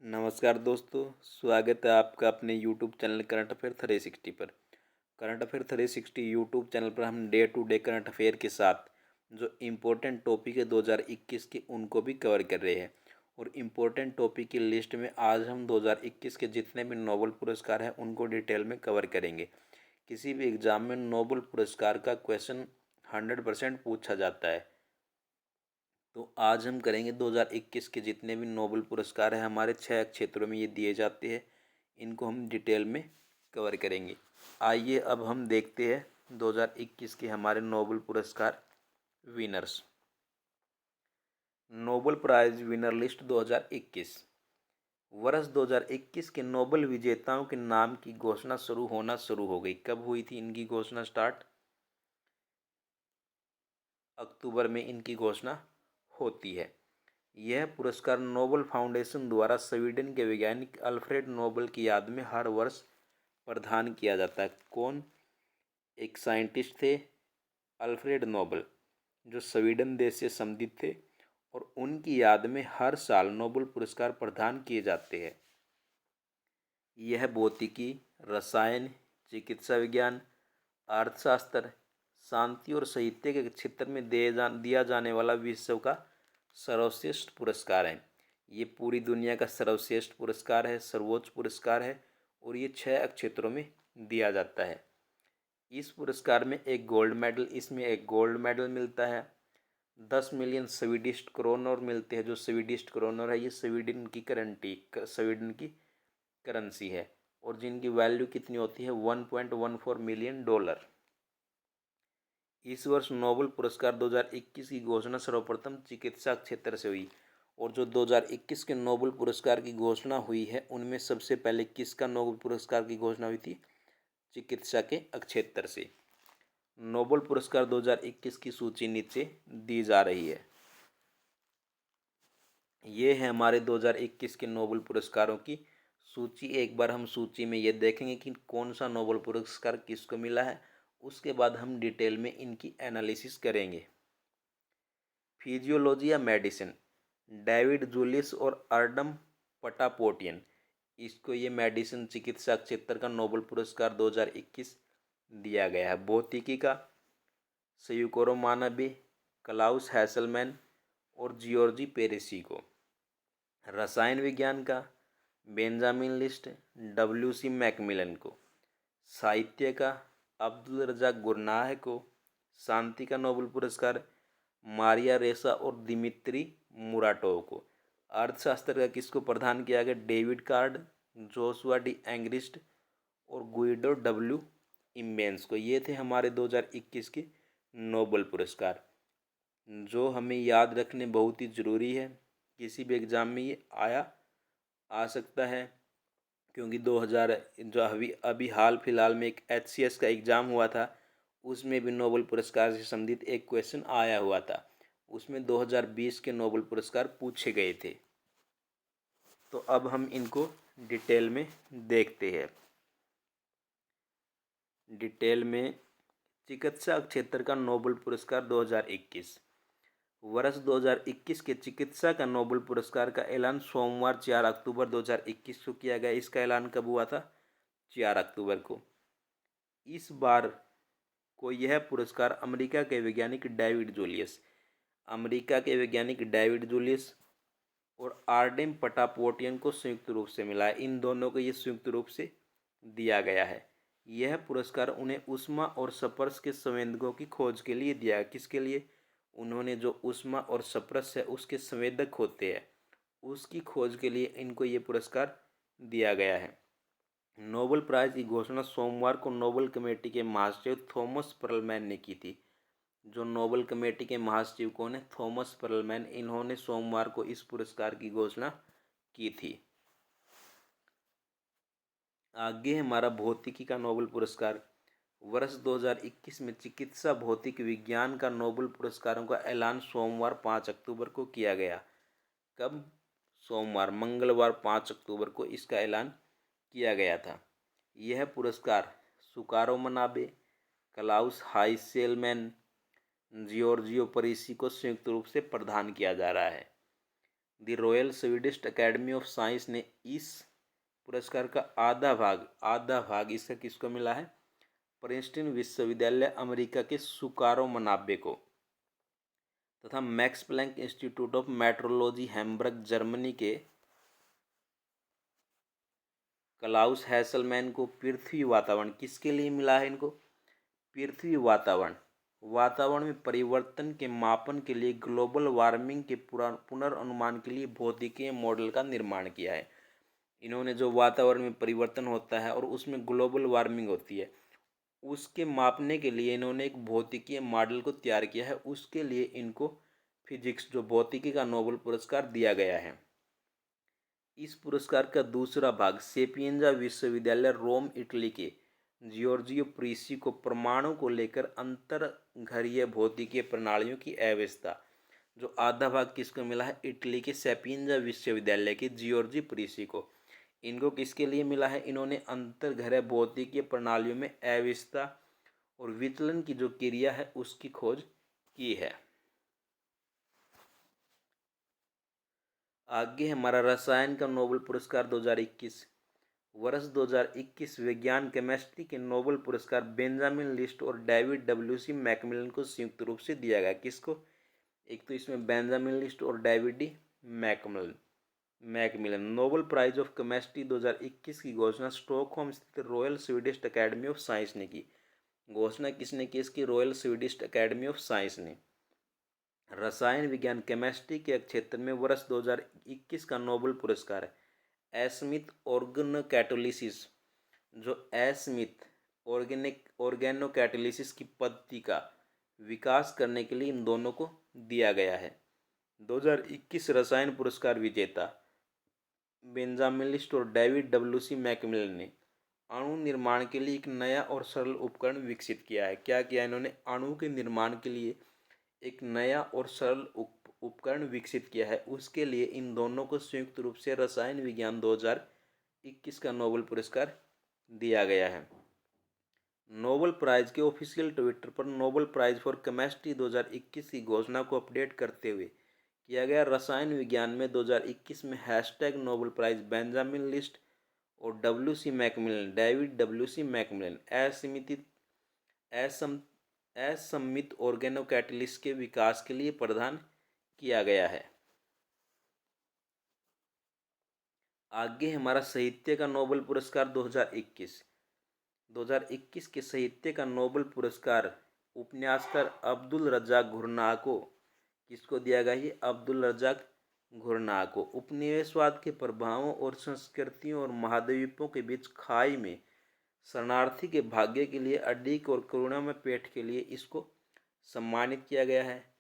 नमस्कार दोस्तों, स्वागत है आपका अपने यूट्यूब चैनल करंट अफेयर 360 पर। करंट अफेयर 360 यूट्यूब चैनल पर हम day to day current affair के साथ जो इम्पोर्टेंट टॉपिक है 2021 के उनको भी कवर कर रहे हैं। और इम्पोर्टेंट टॉपिक की लिस्ट में आज हम 2021 के जितने भी नोबेल पुरस्कार हैं उनको डिटेल में कवर करेंगे। किसी भी एग्ज़ाम में नोबेल पुरस्कार का क्वेश्चन 100% पूछा जाता है। तो आज हम करेंगे 2021 के जितने भी नोबेल पुरस्कार हैं, हमारे 6 क्षेत्रों में ये दिए जाते हैं, इनको हम डिटेल में कवर करेंगे। आइए अब हम देखते हैं 2021 के हमारे नोबेल पुरस्कार winners. Nobel prize winner list 2021। वर्ष 2021 के नोबेल विजेताओं के नाम की घोषणा शुरू हो गई। कब हुई थी इनकी घोषणा स्टार्ट? अक्टूबर में इनकी घोषणा होती है। यह पुरस्कार नोबेल फाउंडेशन द्वारा स्वीडन के वैज्ञानिक अल्फ्रेड नोबेल की याद में हर वर्ष प्रदान किया जाता है। कौन? एक साइंटिस्ट थे अल्फ्रेड नोबेल, जो स्वीडन देश से संबंधित थे, और उनकी याद में हर साल नोबेल पुरस्कार प्रदान किए जाते हैं। यह भौतिकी, रसायन, चिकित्सा विज्ञान, अर्थशास्त्र, शांति और साहित्य के क्षेत्र में दिया जाने वाला विश्व का सर्वश्रेष्ठ पुरस्कार है। ये पूरी दुनिया का सर्वश्रेष्ठ पुरस्कार है, सर्वोच्च पुरस्कार है, और ये 6 क्षेत्रों में दिया जाता है। इस पुरस्कार में एक गोल्ड मेडल मिलता है। 10 मिलियन स्वीडिश क्रोनर मिलते हैं। जो स्वीडिश क्रोनर है ये स्वीडन की करेंसी है, और जिनकी वैल्यू कितनी होती है? $1.14 मिलियन। इस वर्ष नोबेल पुरस्कार 2021 की घोषणा सर्वप्रथम चिकित्सा क्षेत्र से हुई, और जो 2021 के नोबेल पुरस्कार की घोषणा हुई है उनमें सबसे पहले किसका नोबेल पुरस्कार की घोषणा हुई थी? चिकित्सा के क्षेत्र से। नोबेल पुरस्कार 2021 की सूची नीचे दी जा रही है। ये है हमारे 2021 के नोबेल पुरस्कारों की सूची। एक बार हम सूची में ये देखेंगे कि कौन सा नोबेल पुरस्कार किसको मिला है, उसके बाद हम डिटेल में इनकी एनालिसिस करेंगे। फिजियोलॉजी या मेडिसिन, डेविड जूलियस और अर्डम पटापोटियन, इसको ये मेडिसिन चिकित्सा क्षेत्र का नोबेल पुरस्कार 2021 दिया गया है। भौतिकी का सयूकोरो मानबे, क्लाउस हैसलमैन और जियोर्जी पेरेसी को। रसायन विज्ञान का Benjamin List, W C MacMillan को। साहित्य का अब्दुल रज़ाक गुरनाह को। शांति का नोबेल पुरस्कार मारिया रेसा और दिमित्री मुराटोव को। अर्थशास्त्र का किसको प्रदान किया गया? David card, Joshua D Angrist और गुइडो डब्ल्यू इम्बेंस को। ये थे हमारे 2021 के नोबेल पुरस्कार, जो हमें याद रखने बहुत ही ज़रूरी है। किसी भी एग्ज़ाम में ये आ सकता है, क्योंकि 2000 जो अभी हाल फिलहाल में एक HCS का एग्ज़ाम हुआ था, उसमें भी नोबेल पुरस्कार से संबंधित एक क्वेश्चन आया हुआ था। उसमें 2020 के नोबेल पुरस्कार पूछे गए थे। तो अब हम इनको डिटेल में देखते हैं। डिटेल में चिकित्सा क्षेत्र का नोबेल पुरस्कार 2021। वर्ष 2021 के चिकित्सा का नोबेल पुरस्कार का ऐलान सोमवार 4 अक्टूबर 2021 को किया गया। इसका ऐलान कब हुआ था? 4 अक्टूबर को। इस बार को यह पुरस्कार अमेरिका के वैज्ञानिक डेविड जूलियस और आर्डेम पटापोटियन को संयुक्त रूप से मिला है। इन दोनों को ये संयुक्त रूप से दिया गया है। यह पुरस्कार उन्हें ऊष्मा और स्पर्श के संवेदकों की खोज के लिए दिया है। किसके लिए? उन्होंने जो ऊष्मा और स्पर्श है उसके संवेदक होते हैं, उसकी खोज के लिए इनको ये पुरस्कार दिया गया है। नोबेल प्राइज की घोषणा सोमवार को नोबेल कमेटी के महासचिव थॉमस पर्लमैन ने की थी। जो नोबेल कमेटी के महासचिव कौन है? Thomas Perlman. इन्होंने सोमवार को इस पुरस्कार की घोषणा की थी। आगे हमारा भौतिकी का नोबेल पुरस्कार। वर्ष 2021 में चिकित्सा भौतिक विज्ञान का नोबेल पुरस्कारों का ऐलान सोमवार 5 अक्टूबर को किया गया। कब? सोमवार, मंगलवार 5 अक्टूबर को इसका ऐलान किया गया था। यह पुरस्कार सुकारो मनाबे, क्लाउस हाइसेलमैन, जियोर्जियो परीसी को संयुक्त रूप से प्रदान किया जा रहा है। The royal Swedish Academy of Science ने इस पुरस्कार का आधा भाग इसका किसको मिला है? प्रिंसटन विश्वविद्यालय अमेरिका के सुकारो मनाबे को, तथा Max Planck Institute of Metrology Hamburg Germany के क्लाउस हैसलमैन को पृथ्वी वातावरण किसके लिए मिला है इनको? पृथ्वी वातावरण में परिवर्तन के मापन के लिए ग्लोबल वार्मिंग के पुनर्नुमान के लिए भौतिकीय मॉडल का निर्माण किया है। इन्होंने जो वातावरण में परिवर्तन होता है और उसमें ग्लोबल वार्मिंग होती है, उसके मापने के लिए इन्होंने एक भौतिकीय मॉडल को तैयार किया है। उसके लिए इनको फिजिक्स जो भौतिकी का नोबेल पुरस्कार दिया गया है। इस पुरस्कार का दूसरा भाग सेपिएंजा विश्वविद्यालय रोम इटली के जियोर्जियो प्रीसी को परमाणु को लेकर अंतरघरीय भौतिकीय प्रणालियों की अव्यवस्था, जो आधा भाग किसको मिला है? इटली के सेपिएंजा विश्वविद्यालय के जियोर्जी प्रीसी को। इनको किसके लिए मिला है? इन्होंने अंतर्ग्रह भौतिकीय प्रणालियों में अव्यवस्था और विचलन की जो क्रिया है उसकी खोज की है। आगे हमारा रसायन का नोबेल पुरस्कार 2021। वर्ष 2021 विज्ञान केमिस्ट्री के नोबेल पुरस्कार बेंजामिन लिस्ट और डेविड डब्ल्यू.सी. मैकमिलन को संयुक्त रूप से दिया गया। किसको? एक तो इसमें बेंजामिन लिस्ट और David D MacMillan. Nobel prize of chemistry 2021 की घोषणा स्टॉकहोम स्थित Royal Swedish Academy of Science ने की। घोषणा किसने की इसकी? Royal Swedish Academy of Science ने। रसायन विज्ञान केमिस्ट्री के क्षेत्र में वर्ष 2021 का नोबेल पुरस्कार है स्मिथ ऑर्गेनोकैटालिसिस, जो स्मिथ ऑर्गेनोकैटालिसिस की पद्धति का विकास करने के लिए इन दोनों को दिया गया है। 2021 रसायन पुरस्कार विजेता बेंजामिन लिस्ट और डेविड डब्ल्यू.सी. मैकमिलन ने अणु निर्माण के लिए एक नया और सरल उपकरण विकसित किया है। क्या किया इन्होंने? अणु के निर्माण के लिए एक नया और सरल उपकरण विकसित किया है। उसके लिए इन दोनों को संयुक्त रूप से रसायन विज्ञान 2021 का नोबेल पुरस्कार दिया गया है। नोबेल प्राइज के ऑफिशियल ट्विटर पर नोबेल प्राइज फॉर केमिस्ट्री 2021 की घोषणा को अपडेट करते हुए किया गया। रसायन विज्ञान में 2021 में hashtag Nobel prize Benjamin List और W C. MacMillan, David W C. MacMillan असम्मित ऑर्गेनोकैटालिस्ट के विकास के लिए प्रदान किया गया है। आगे हमारा साहित्य का नोबेल पुरस्कार 2021 के साहित्य का नोबेल पुरस्कार उपन्यासकार अब्दुल रज्जाक घुरनाह को किसको दिया गया? ये अब्दुल रज्जाक घुरनाह को। उपनिवेशवाद के प्रभावों और संस्कृतियों और महाद्वीपों के बीच खाई में शरणार्थी के भाग्य के लिए अडिग और करुणामय पेट के लिए इसको सम्मानित किया गया है।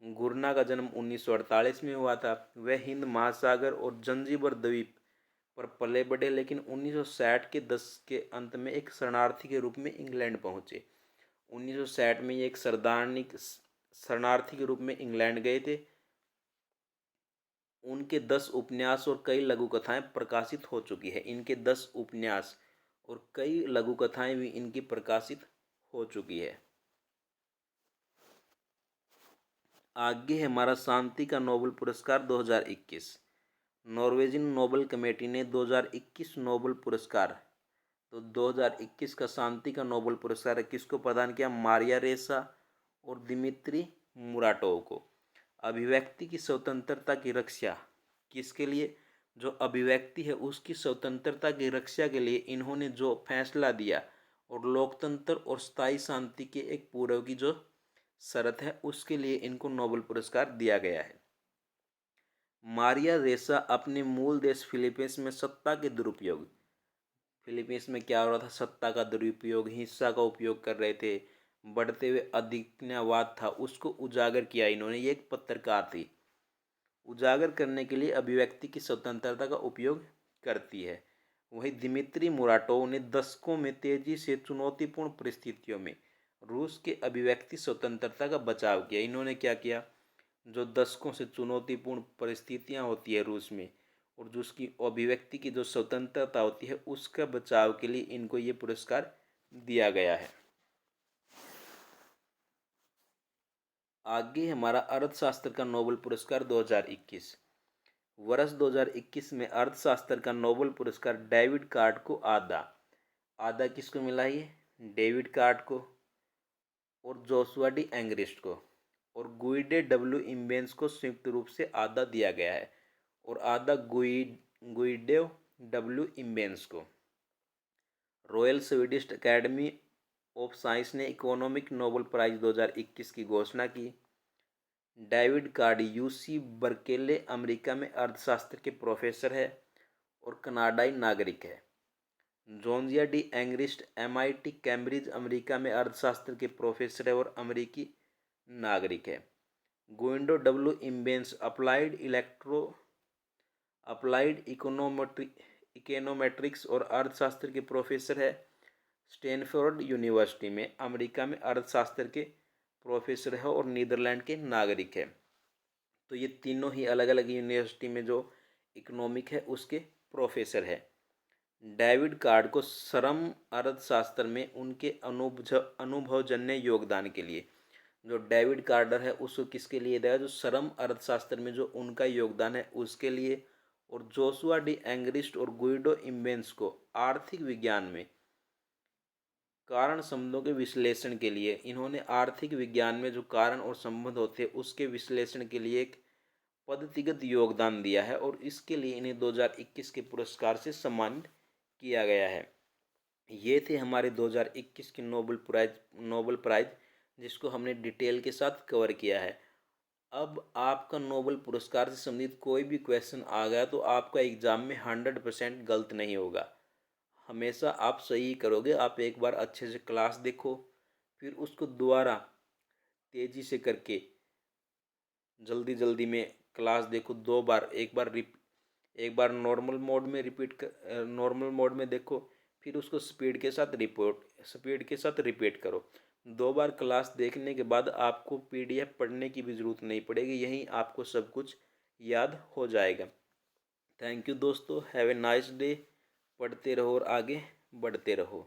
घुरनाह का जन्म 1948 में हुआ था। वह हिंद महासागर और जंजीबर द्वीप पर पले बढ़े, लेकिन 1960 के दशक के अंत में एक शरणार्थी के रूप में इंग्लैंड पहुंचे। 1960 में ये एक शरणार्थी के रूप में इंग्लैंड गए थे। उनके 10 उपन्यास और कई लघु कथाएं प्रकाशित हो चुकी है। इनके 10 उपन्यास और कई लघु कथाएं भी इनकी प्रकाशित हो चुकी है। आगे हमारा शांति का नोबेल पुरस्कार 2021। नॉर्वेजियन नोबेल कमेटी ने 2021 नोबेल पुरस्कार, तो 2021 का शांति का नोबेल पुरस्कार किसको प्रदान किया? मारिया रेसा और दिमित्री मुराटोव को। अभिव्यक्ति की स्वतंत्रता की रक्षा किसके लिए? जो अभिव्यक्ति है उसकी स्वतंत्रता की रक्षा के लिए इन्होंने जो फैसला दिया और लोकतंत्र और स्थायी शांति के एक पूर्व की जो शर्त है उसके लिए इनको नोबेल पुरस्कार दिया गया है। मारिया रेसा अपने मूल देश फिलीपींस में सत्ता के दुरुपयोग, फिलीपींस में क्या हो रहा था? सत्ता का दुरुपयोग, हिंसा का उपयोग कर रहे थे, बढ़ते हुए अधिनियमवाद था, उसको उजागर किया इन्होंने। ये एक पत्रकार थी, उजागर करने के लिए अभिव्यक्ति की स्वतंत्रता का उपयोग करती है। वहीं दिमित्री मुराटोव ने दशकों में तेजी से चुनौतीपूर्ण परिस्थितियों में रूस के अभिव्यक्ति स्वतंत्रता का बचाव किया। इन्होंने क्या किया? जो दशकों से चुनौतीपूर्ण परिस्थितियां होती है रूस में और जो उसकी अभिव्यक्ति की जो स्वतंत्रता होती है उसका बचाव के लिए इनको ये पुरस्कार दिया गया है। आगे हमारा अर्थशास्त्र का नोबेल पुरस्कार 2021। वर्ष 2021 में अर्थशास्त्र का नोबेल पुरस्कार डेविड कार्ड को आधा किसको मिला? ये डेविड कार्ड को और जोशुआ डी एंग्रिस्ट को, और गुइडे डब्ल्यू इम्बेंस को संयुक्त रूप से आधा दिया गया है, और आधा गुइडे डब्ल्यू इम्बेंस को। Royal Swedish Academy of Science ने इकोनॉमिक नोबेल प्राइज 2021 की घोषणा की। David Card UC Berkeley America में अर्थशास्त्र के प्रोफेसर है और कनाडाई नागरिक है। Josiah D Angrist MIT Cambridge America में अर्थशास्त्र के प्रोफेसर है और अमेरिकी नागरिक है। Guido W Imbens applied econometrics और अर्थशास्त्र के प्रोफेसर है। स्टैनफोर्ड यूनिवर्सिटी में अमेरिका में अर्थशास्त्र के प्रोफेसर है और नीदरलैंड के नागरिक है। तो ये तीनों ही अलग अलग यूनिवर्सिटी में जो इकोनॉमिक है उसके प्रोफेसर है। डेविड कार्ड को श्रम अर्थशास्त्र में उनके अनुभवजन्य योगदान के लिए, जो डेविड कार्डर है उसको किसके लिए दिया? जो श्रम अर्थशास्त्र में जो उनका योगदान है उसके लिए। और जोशुआ डी एंग्रिस्ट और गुइडो इम्बेंस को आर्थिक विज्ञान में कारण संबंधों के विश्लेषण के लिए, इन्होंने आर्थिक विज्ञान में जो कारण और संबंध होते हैं उसके विश्लेषण के लिए एक पद्धतिगत योगदान दिया है, और इसके लिए इन्हें 2021 के पुरस्कार से सम्मानित किया गया है। ये थे हमारे 2021 के नोबेल प्राइज जिसको हमने डिटेल के साथ कवर किया है। अब आपका नोबेल पुरस्कार से संबंधित कोई भी क्वेश्चन आ गया तो आपका एग्ज़ाम में 100% गलत नहीं होगा, हमेशा आप सही करोगे। आप एक बार अच्छे से क्लास देखो, फिर उसको दोबारा तेज़ी से करके जल्दी जल्दी में क्लास देखो 2 बार, एक बार नॉर्मल मोड में देखो, फिर उसको स्पीड के साथ रिपीट करो। 2 बार क्लास देखने के बाद आपको पीडीएफ पढ़ने की भी ज़रूरत नहीं पड़ेगी, यहीं आपको सब कुछ याद हो जाएगा। थैंक यू दोस्तों, हैव ए नाइस डे। पढ़ते रहो और आगे बढ़ते रहो।